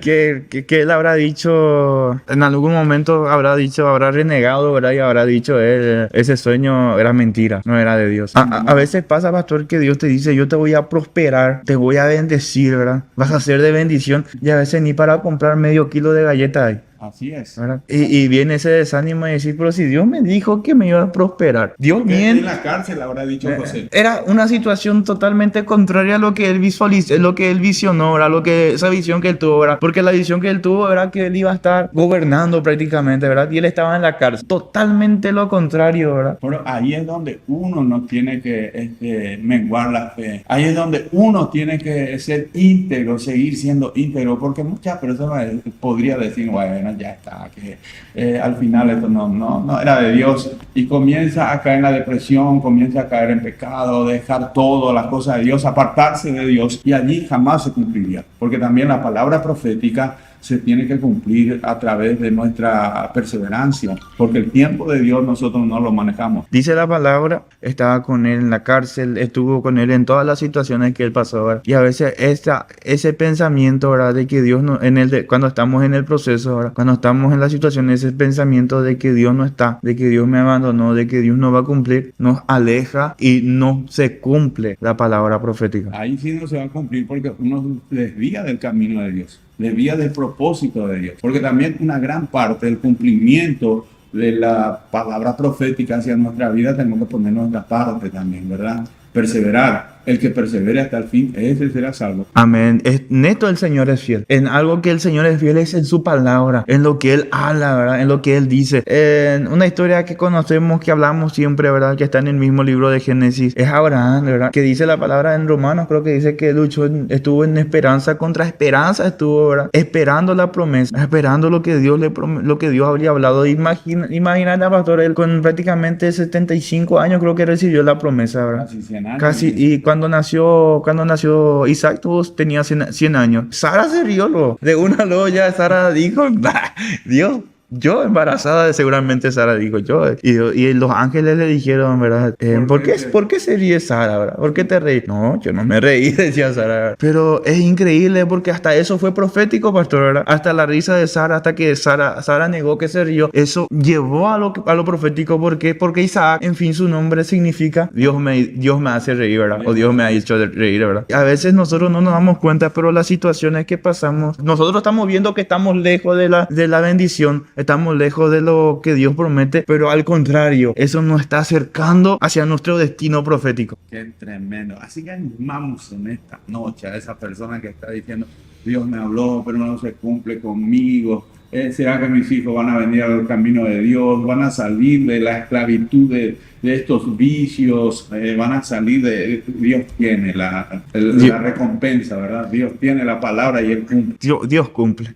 que él habrá dicho, en algún momento habrá dicho, habrá renegado, ¿verdad? Y habrá dicho, ese sueño era mentira, no era de Dios. A veces pasa, pastor, que Dios te dice, yo te voy a prosperar, te voy a bendecir, ¿verdad? Vas a ser de bendición, y a veces ni para comprar medio kilo de galletas hay. Así es. ¿Verdad? Y viene ese desánimo y decir, pero si Dios me dijo que me iba a prosperar, Dios Porque miente. en la cárcel habrá dicho José. Era una situación totalmente contraria a lo que él visualizó, lo que él visionó, ¿verdad? Esa visión que él tuvo, ¿verdad? Porque la visión que él tuvo era que él iba a estar gobernando prácticamente, ¿verdad? Y él estaba en la cárcel. Totalmente lo contrario, ¿verdad? Pero ahí es donde uno no tiene que menguar la fe. Ahí es donde uno tiene que ser íntegro, seguir siendo íntegro, porque muchas personas podrían decir, bueno, ya está, que al final esto no era de Dios, y comienza a caer en la depresión, comienza a caer en pecado, dejar todo, las cosas de Dios, apartarse de Dios, y allí jamás se cumpliría, porque también la palabra profética se tiene que cumplir a través de nuestra perseverancia, porque el tiempo de Dios nosotros no lo manejamos. Dice la palabra, estaba con él en la cárcel, estuvo con él en todas las situaciones que él pasó, ¿verdad? Y a veces ese pensamiento, ¿verdad? De que Dios no, cuando estamos en el proceso, ¿verdad? Cuando estamos en la situación, ese pensamiento de que Dios no está, de que Dios me abandonó, de que Dios no va a cumplir, nos aleja y no se cumple la palabra profética. Ahí sí no se va a cumplir porque uno desvía del camino de Dios, desvía del propósito de Dios, porque también una gran parte del cumplimiento de la palabra profética hacia nuestra vida tenemos que poner nuestra parte también, ¿verdad? Perseverar. El que persevere hasta el fin, ese será salvo. Amén. Neto el Señor es fiel. En algo que el Señor es fiel es en su palabra, en lo que Él habla, ¿verdad? En lo que Él dice. En una historia que conocemos, que hablamos siempre, ¿verdad? Que está en el mismo libro de Génesis, es Abraham, ¿verdad? Que dice la palabra en Romanos, creo que dice que luchó, estuvo en esperanza contra esperanza, estuvo, ¿verdad? Esperando la promesa, esperando lo que Dios lo que Dios habría hablado. Imagínate, pastor, él con prácticamente 75 años creo que recibió la promesa, ¿verdad? Casi 100 años. Casi, y cuando nació Isaac, tenía 100 años. Sara se rió, de una luego ya Sara dijo, "Bah, Dios, yo embarazada", seguramente Sara dijo, y los ángeles le dijeron, ¿verdad? ¿Por qué se ríe Sara, verdad? ¿Por qué te reí? No, yo no me reí, decía Sara, ¿verdad? Pero es increíble porque hasta eso fue profético, pastor, ¿verdad? Hasta la risa de Sara, hasta que Sara negó que se rió, eso llevó a lo profético. ¿Por qué? Porque Isaac, en fin, su nombre significa Dios me hace reír, ¿verdad? O Dios me ha hecho reír, ¿verdad? A veces nosotros no nos damos cuenta, pero las situaciones que pasamos, nosotros estamos viendo que estamos lejos de la bendición, estamos lejos de lo que Dios promete, pero al contrario, eso nos está acercando hacia nuestro destino profético. Qué tremendo. Así que animamos en esta noche a esa persona que está diciendo, Dios me habló, pero no se cumple conmigo. ¿Será que mis hijos van a venir al camino de Dios? ¿Van a salir de la esclavitud de estos vicios? ¿Van a salir de... Dios tiene la recompensa, ¿verdad? Dios tiene la palabra y Él cumple. Dios cumple.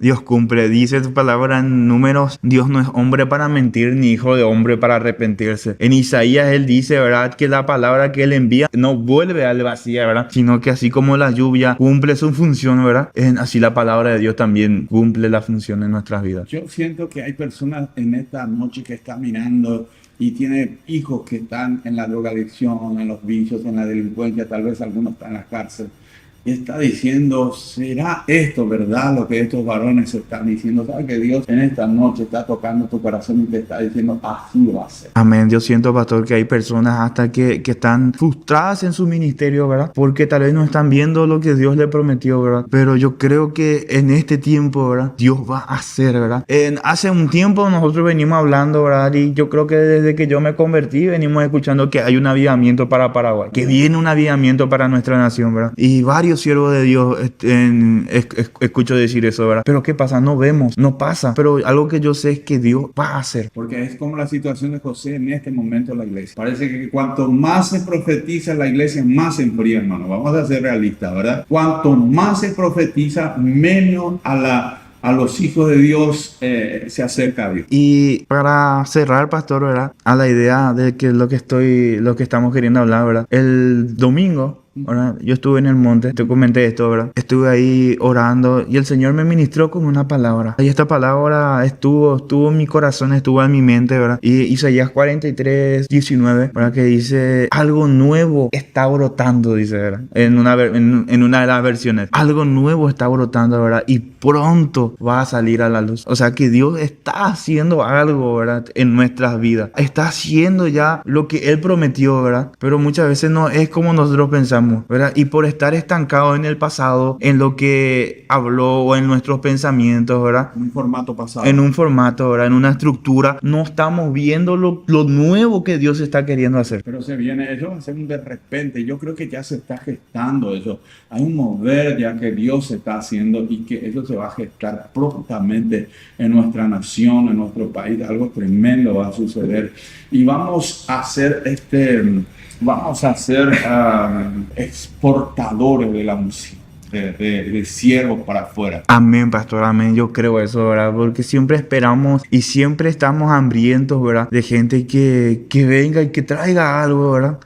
Dios cumple, dice su palabra en Números, Dios no es hombre para mentir, ni hijo de hombre para arrepentirse. En Isaías él dice, ¿verdad? Que la palabra que él envía no vuelve al vacío, ¿verdad? Sino que así como la lluvia cumple su función, ¿verdad? Así la palabra de Dios también cumple la función en nuestras vidas. Yo siento que hay personas en esta noche que están mirando y tiene hijos que están en la drogadicción, en los vicios, en la delincuencia, tal vez algunos están en la cárcel. y está diciendo, ¿será esto verdad lo que estos varones están diciendo? ¿Sabes que Dios en esta noche está tocando tu corazón y te está diciendo, así va a ser? Amén. Yo siento, pastor, que hay personas hasta que están frustradas en su ministerio, ¿verdad? Porque tal vez no están viendo lo que Dios le prometió, ¿verdad? Pero yo creo que en este tiempo, ¿verdad? Dios va a hacer, ¿verdad? Hace un tiempo nosotros venimos hablando, ¿verdad? Y yo creo que desde que yo me convertí venimos escuchando que hay un avivamiento para Paraguay, que viene un avivamiento para nuestra nación, ¿verdad? Y varios siervos de Dios escucho decir eso, ¿verdad? Pero ¿qué pasa? No vemos, no pasa. Pero algo que yo sé es que Dios va a hacer. Porque es como la situación de José en este momento en la iglesia. Parece que cuanto más se profetiza en la iglesia, más se enfría, hermano. Vamos a ser realistas, ¿verdad? Cuanto más se profetiza, menos a los hijos de Dios se acerca a Dios. Y para cerrar, pastor, ¿verdad? A la idea de que lo que estamos queriendo hablar, ¿verdad? El domingo, ¿verdad? Yo estuve en el monte, te comenté esto, ¿verdad? Estuve ahí orando y el Señor me ministró con una palabra. Y esta palabra estuvo en mi corazón, estuvo en mi mente, ¿verdad? Y Isaías 43:19, ¿verdad? Que dice, algo nuevo está brotando, dice, ¿verdad? En una de las versiones. Algo nuevo está brotando, ¿verdad? Y pronto va a salir a la luz. O sea que Dios está haciendo algo, ¿verdad? En nuestras vidas. Está haciendo ya lo que Él prometió, ¿verdad? Pero muchas veces no es como nosotros pensamos, ¿verdad? Y por estar estancados en el pasado, en lo que habló o en nuestros pensamientos, ¿verdad? En un formato pasado. En un formato, ¿verdad? En una estructura, no estamos viendo lo nuevo que Dios está queriendo hacer. Pero se viene, eso va a ser un de repente. Yo creo que ya se está gestando eso. Hay un mover ya que Dios está haciendo y que eso se va a gestar prontamente en nuestra nación, en nuestro país. Algo tremendo va a suceder. Y vamos a ser exportadores de la música. De siervos para afuera. Amén, pastor, amén. Yo creo eso, ¿verdad? Porque siempre esperamos y siempre estamos hambrientos, ¿verdad? De gente que venga y que traiga algo, ¿verdad?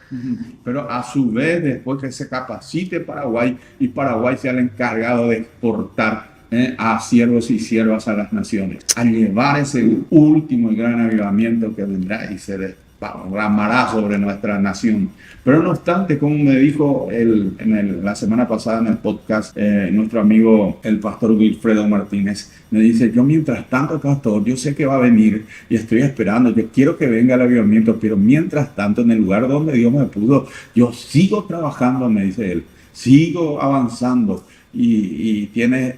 Pero a su vez, después que se capacite Paraguay y Paraguay sea el encargado de exportar a siervos y siervas a las naciones, a llevar ese último y gran avivamiento que vendrá y se derramará sobre nuestra nación. Pero no obstante, como me dijo la semana pasada en el podcast, nuestro amigo el pastor Wilfredo Martínez, me dice, yo mientras tanto, pastor, yo sé que va a venir y estoy esperando, yo quiero que venga el avivamiento, pero mientras tanto, en el lugar donde Dios me puso, yo sigo trabajando, me dice él, sigo avanzando y tiene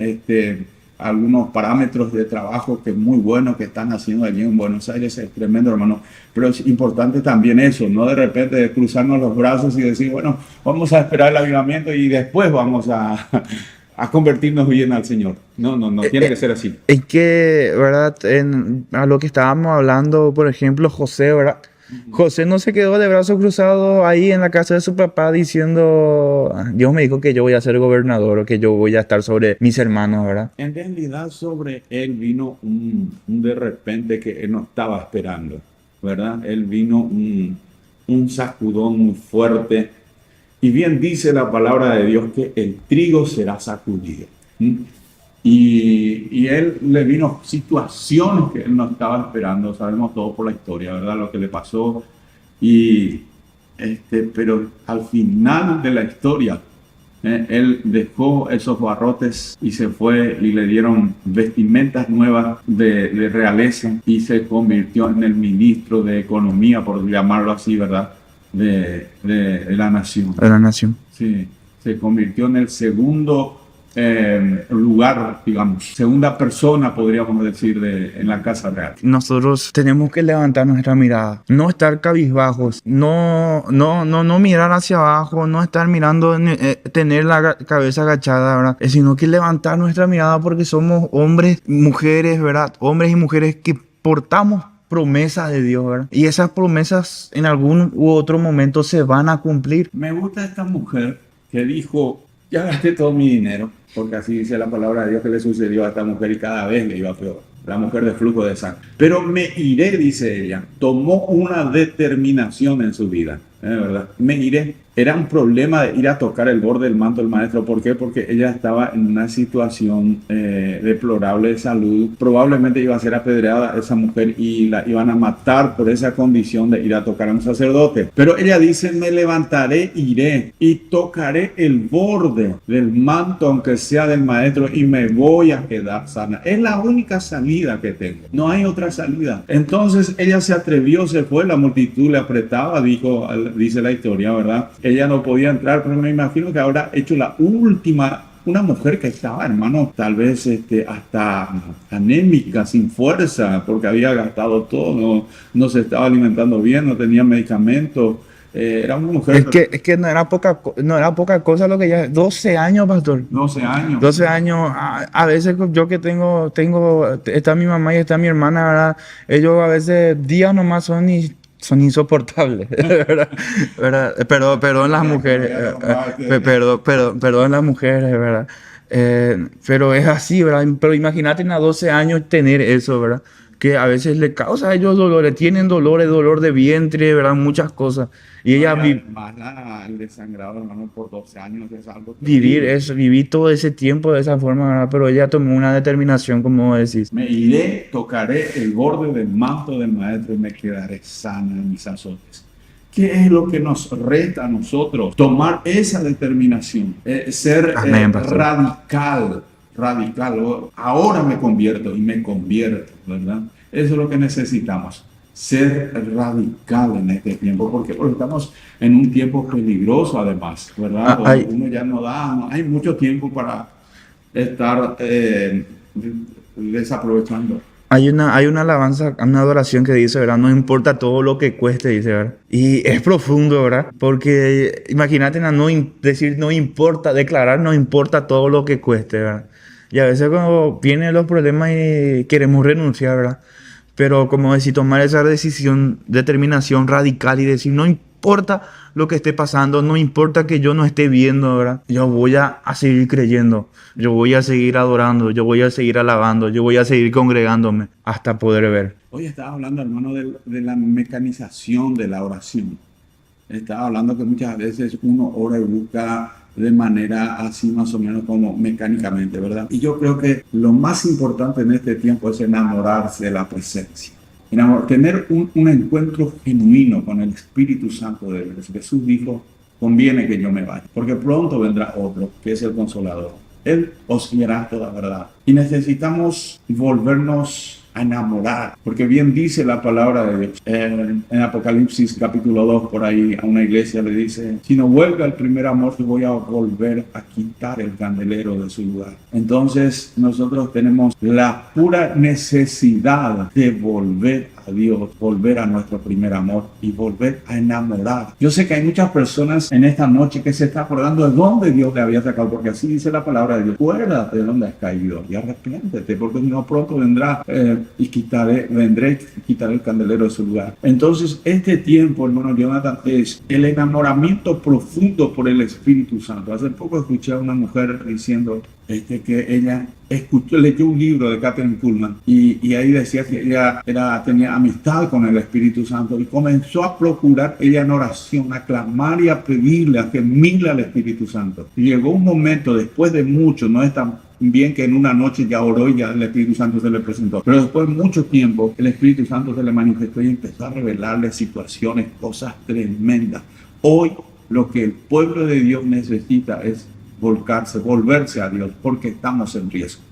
algunos parámetros de trabajo que es muy bueno que están haciendo allí en Buenos Aires, es tremendo, hermano. Pero es importante también eso, no de repente cruzarnos los brazos y decir, bueno, vamos a esperar el avivamiento y después vamos a convertirnos bien al Señor. No, tiene que ser así. Es que, ¿verdad? A lo que estábamos hablando, por ejemplo, José, ¿verdad? José no se quedó de brazos cruzados ahí en la casa de su papá diciendo, Dios me dijo que yo voy a ser gobernador o que yo voy a estar sobre mis hermanos, ¿verdad? En realidad sobre él vino un de repente que él no estaba esperando, ¿verdad? Él vino un sacudón muy fuerte. Y bien dice la palabra de Dios que el trigo será sacudido. Y él le vino situaciones que él no estaba esperando, sabemos todo por la historia, ¿verdad? Lo que le pasó. Pero al final de la historia, él dejó esos barrotes y se fue y le dieron vestimentas nuevas de realeza y se convirtió en el ministro de Economía, por llamarlo así, ¿verdad? De la nación. De la nación. Sí, se convirtió en el segundo lugar, digamos, segunda persona, podríamos decir, en la Casa Real. Nosotros tenemos que levantar nuestra mirada, no estar cabizbajos, no mirar hacia abajo, no estar mirando, tener la cabeza agachada, ¿verdad? Sino que levantar nuestra mirada porque somos hombres, mujeres, ¿verdad? Hombres y mujeres que portamos promesas de Dios, ¿verdad? Y esas promesas en algún u otro momento se van a cumplir. Me gusta esta mujer que dijo, ya gasté todo mi dinero, porque así dice la palabra de Dios que le sucedió a esta mujer y cada vez le iba peor. La mujer de flujo de sangre. Pero me iré, dice ella. Tomó una determinación en su vida, ¿verdad? Me iré era un problema de ir a tocar el borde del manto del maestro. ¿Por qué? Porque ella estaba en una situación deplorable de salud. Probablemente iba a ser apedreada esa mujer y la iban a matar por esa condición de ir a tocar a un sacerdote. Pero ella dice, me levantaré, iré y tocaré el borde del manto, aunque sea del maestro, y me voy a quedar sana. Es la única salida que tengo. No hay otra salida. Entonces ella se atrevió, se fue, la multitud le apretaba, dice la historia, ¿verdad? Ella no podía entrar, pero me imagino que habrá hecho la última. Una mujer que estaba, hermano, tal vez hasta anémica, sin fuerza, porque había gastado todo, no se estaba alimentando bien, no tenía medicamentos. Era una mujer Es que no era poca cosa lo que ya... 12 años, pastor. 12 años. 12 años, a veces yo que está mi mamá y está mi hermana, ¿verdad? Ellos a veces días nomás son insoportables, ¿verdad? Perdón las mujeres, perdón las mujeres, ¿verdad? Pero es así, ¿verdad? Pero imagínate a 12 años tener eso, ¿verdad? Que a veces le causa a ellos dolores, tienen dolores, dolor de vientre, ¿verdad? Muchas cosas. Y ella el desangrado, hermano, por 12 años es algo vivir terrible. eso, vivir todo ese tiempo de esa forma, ¿verdad? Pero ella tomó una determinación, como decís. Me iré, tocaré el borde del manto del maestro y me quedaré sana en mis azotes. ¿Qué es lo que nos resta a nosotros? Tomar esa determinación, ser Amén, pastor. radical. Ahora me convierto y me convierto, ¿verdad? Eso es lo que necesitamos, ser radical en este tiempo. ¿Por qué? Porque estamos en un tiempo peligroso además, ¿verdad? Donde Hay, uno ya no hay mucho tiempo para estar desaprovechando. hay una alabanza, una adoración que dice, ¿verdad? No importa todo lo que cueste, dice, ¿verdad? Y es profundo, ¿verdad? Porque imagínate decir no importa, declarar no importa todo lo que cueste, ¿verdad? Y a veces cuando vienen los problemas y queremos renunciar, ¿verdad? Pero como decir, tomar esa decisión, determinación radical y decir, no importa lo que esté pasando, no importa que yo no esté viendo, ¿verdad? Yo voy a seguir creyendo, yo voy a seguir adorando, yo voy a seguir alabando, yo voy a seguir congregándome hasta poder ver. Hoy estaba hablando, hermano, de la mecanización de la oración. Estaba hablando que muchas veces uno ora y busca de manera así más o menos como mecánicamente, ¿verdad? Y yo creo que lo más importante en este tiempo es enamorarse de la presencia. Tener un encuentro genuino con el Espíritu Santo de Dios. Jesús dijo, conviene que yo me vaya, porque pronto vendrá otro, que es el Consolador. Él os guiará toda verdad. Y necesitamos volvernos a enamorar, porque bien dice la palabra de Dios. En Apocalipsis capítulo 2, por ahí a una iglesia le dice, si no vuelve al primer amor, te voy a volver a quitar el candelero de su lugar. Entonces nosotros tenemos la pura necesidad de volver a Dios, volver a nuestro primer amor y volver a enamorar. Yo sé que hay muchas personas en esta noche que se están acordando de dónde Dios le había sacado, porque así dice la palabra de Dios. Acuérdate de dónde has caído y arrepiéntete, porque no pronto vendré y quitaré el candelero de su lugar. Entonces, este tiempo, hermano Jonathan, es el enamoramiento profundo por el Espíritu Santo. Hace poco escuché a una mujer diciendo que ella leyó un libro de Catherine Kuhlman y ahí decía que ella tenía amistad con el Espíritu Santo y comenzó a procurar ella en oración, a clamar y a pedirle, a gemirle al Espíritu Santo. Y llegó un momento, después de mucho, no es tan bien que en una noche ya oró y ya el Espíritu Santo se le presentó, pero después de mucho tiempo el Espíritu Santo se le manifestó y empezó a revelarle situaciones, cosas tremendas. Hoy lo que el pueblo de Dios necesita es volverse a Dios, porque estamos en riesgo.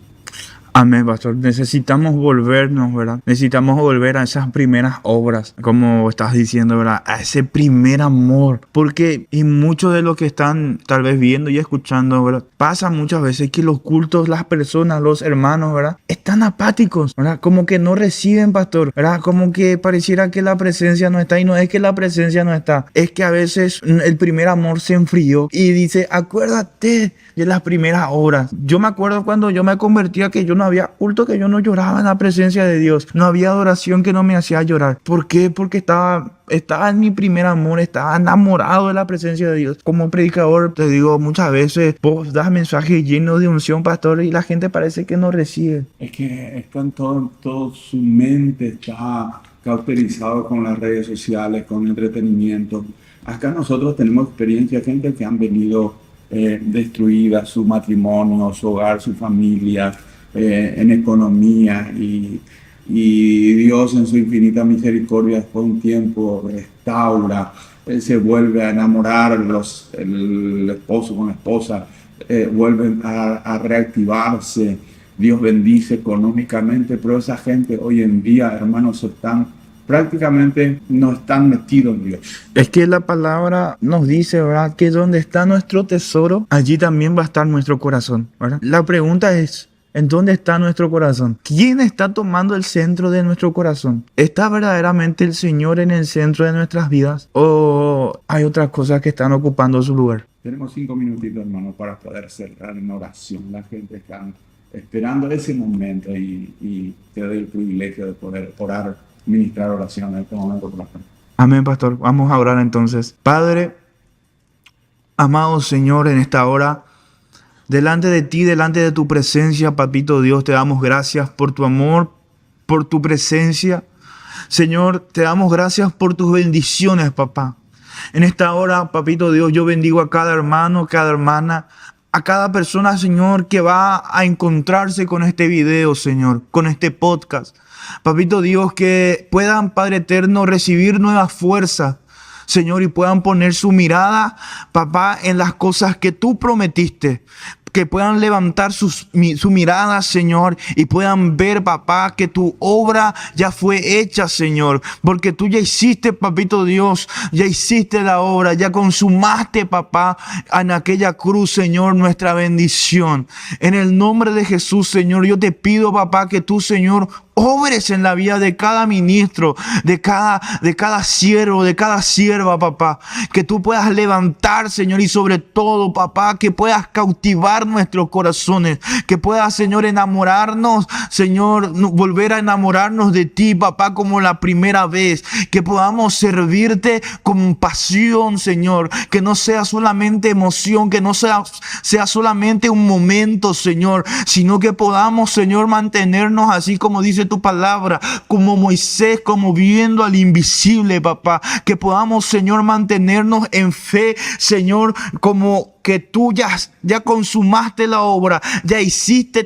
Amén, pastor. Necesitamos volvernos, ¿verdad? Necesitamos volver a esas primeras obras, como estás diciendo, ¿verdad? A ese primer amor. Porque, y mucho de lo que están tal vez viendo y escuchando, ¿verdad? Pasa muchas veces que los cultos, las personas, los hermanos, ¿verdad? Están apáticos, ¿verdad? Como que no reciben, pastor, ¿verdad? Como que pareciera que la presencia no está. Y no es que la presencia no está, es que a veces el primer amor se enfrió y dice, acuérdate de las primeras obras. Yo me acuerdo cuando yo me convertía que yo no había culto, que yo no lloraba en la presencia de Dios. No había adoración que no me hacía llorar. ¿Por qué? Porque estaba en mi primer amor, estaba enamorado de la presencia de Dios. Como predicador, te digo, muchas veces vos das mensajes llenos de unción, pastor, y la gente parece que no recibe. Es que están todo su mente está cauterizado con las redes sociales, con entretenimiento. Acá nosotros tenemos experiencia, gente que han venido destruida su matrimonio, su hogar, su familia, en economía y Dios en su infinita misericordia después de un tiempo restaura, se vuelve a enamorar el esposo con la esposa, vuelven a reactivarse, Dios bendice económicamente, pero esa gente hoy en día, hermanos, prácticamente no están metidos en Dios. Es que la palabra nos dice, ¿verdad?, que donde está nuestro tesoro, allí también va a estar nuestro corazón, ¿verdad? La pregunta es, ¿en dónde está nuestro corazón? ¿Quién está tomando el centro de nuestro corazón? ¿Está verdaderamente el Señor en el centro de nuestras vidas? ¿O hay otras cosas que están ocupando su lugar? Tenemos 5 minutitos, hermano, para poder cerrar en oración. La gente está esperando ese momento y te doy el privilegio de poder orar, ministrar oración en este momento por la gente. Amén, pastor. Vamos a orar entonces. Padre, amado Señor, en esta hora, delante de ti, delante de tu presencia, papito Dios, te damos gracias por tu amor, por tu presencia. Señor, te damos gracias por tus bendiciones, papá. En esta hora, papito Dios, yo bendigo a cada hermano, cada hermana, a cada persona, Señor, que va a encontrarse con este video, Señor, con este podcast. Papito Dios, que puedan, Padre eterno, recibir nuevas fuerzas, Señor, y puedan poner su mirada, papá, en las cosas que tú prometiste. Que puedan levantar su mirada, Señor, y puedan ver, papá, que tu obra ya fue hecha, Señor. Porque tú ya hiciste, papito Dios, ya hiciste la obra, ya consumaste, papá, en aquella cruz, Señor, nuestra bendición. En el nombre de Jesús, Señor, yo te pido, papá, que tú, Señor, obres en la vida de cada ministro, de cada siervo, de cada sierva, papá. Que tú puedas levantar, Señor, y sobre todo, papá, que puedas cautivar nuestros corazones. Que puedas, Señor, enamorarnos, Señor, volver a enamorarnos de ti, papá, como la primera vez. Que podamos servirte con pasión, Señor. Que no sea solamente emoción, que no sea solamente un momento, Señor. Sino que podamos, Señor, mantenernos así como dice tu palabra, como Moisés, como viendo al invisible, papá. Que podamos, Señor, mantenernos en fe, Señor, como que tú ya consumaste la obra, ya hiciste,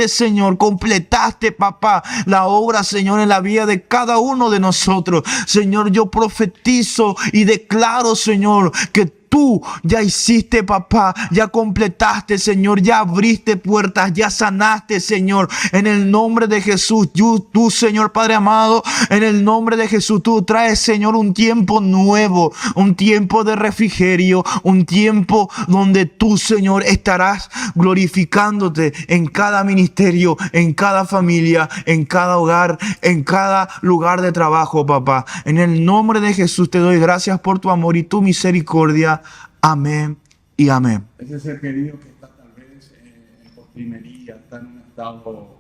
Señor, completaste, papá, la obra, Señor, en la vida de cada uno de nosotros. Señor, yo profetizo y declaro, Señor, que tú ya hiciste, papá, ya completaste, Señor, ya abriste puertas, ya sanaste, Señor, en el nombre de Jesús. Tú, Señor Padre amado, en el nombre de Jesús, tú traes, Señor, un tiempo nuevo, un tiempo de refrigerio, un tiempo donde tú, Señor, estarás glorificándote en cada ministerio, en cada familia, en cada hogar, en cada lugar de trabajo, papá. En el nombre de Jesús te doy gracias por tu amor y tu misericordia. Amén y amén. Ese ser querido que está tal vez en postrimería, está en un estado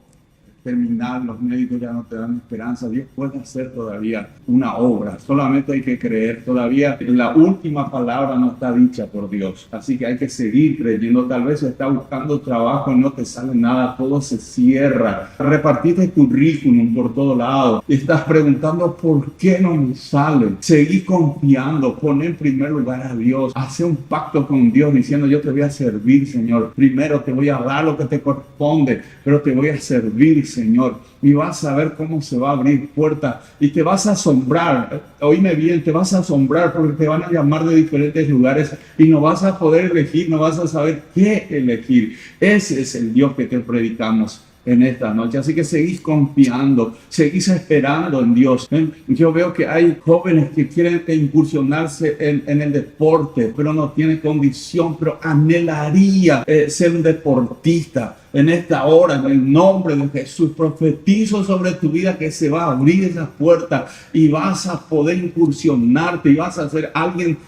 terminal, los médicos ya no te dan esperanza. Dios puede hacer todavía una obra, solamente hay que creer. Todavía la última palabra no está dicha por Dios, así que hay que seguir creyendo. Tal vez está buscando trabajo y no te sale nada, todo se cierra. Repartiste currículum por todo lado y estás preguntando por qué no me sale. Seguí confiando, pon en primer lugar a Dios, hace un pacto con Dios diciendo: yo te voy a servir, Señor. Primero te voy a dar lo que te corresponde, pero te voy a servir, Señor, y vas a ver cómo se va a abrir puertas y te vas a asombrar. Oíme bien, te vas a asombrar porque te van a llamar de diferentes lugares y no vas a poder elegir, no vas a saber qué elegir. Ese es el Dios que te predicamos en esta noche. Así que seguís confiando, seguís esperando en Dios. Yo veo que hay jóvenes que quieren incursionarse en el deporte, pero no tienen condición, pero anhelaría ser un deportista. En esta hora, en el nombre de Jesús, profetizo sobre tu vida que se va a abrir esa puerta y vas a poder incursionarte y vas a ser alguien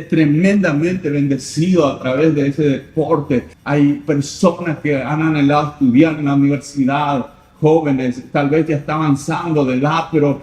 tremendamente bendecido a través de ese deporte. Hay personas que han anhelado estudiar en la universidad, jóvenes, tal vez ya está avanzando de edad, pero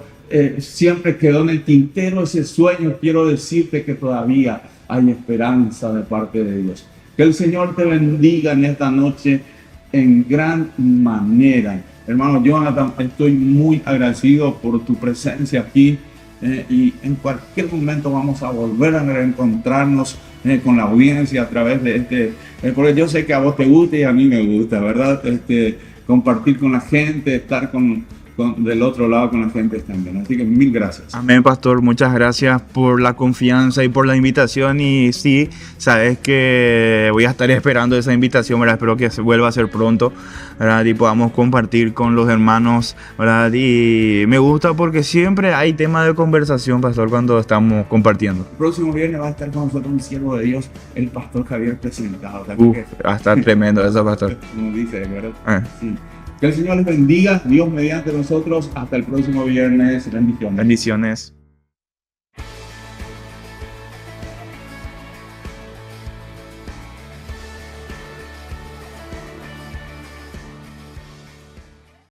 siempre quedó en el tintero ese sueño. Quiero decirte que todavía hay esperanza de parte de Dios. Que el Señor te bendiga en esta noche en gran manera. Hermano Jonathan, estoy muy agradecido por tu presencia aquí. y en cualquier momento vamos a volver a reencontrarnos con la audiencia a través de porque yo sé que a vos te gusta y a mí me gusta, ¿verdad? Compartir con la gente, estar del otro lado con la gente también. Así que mil gracias. Amén, pastor. Muchas gracias por la confianza y por la invitación. Y sí, sabes que voy a estar esperando esa invitación, ¿verdad? Espero que se vuelva a ser pronto, ¿verdad? Y podamos compartir con los hermanos, ¿verdad? Y me gusta porque siempre hay tema de conversación, pastor, cuando estamos compartiendo. El próximo viernes va a estar con nosotros un siervo de Dios, el pastor Javier presentado. Va a estar tremendo eso, pastor. Como dice, ¿verdad? Sí. Que el Señor les bendiga, Dios mediante nosotros. Hasta el próximo viernes. Bendiciones. Bendiciones.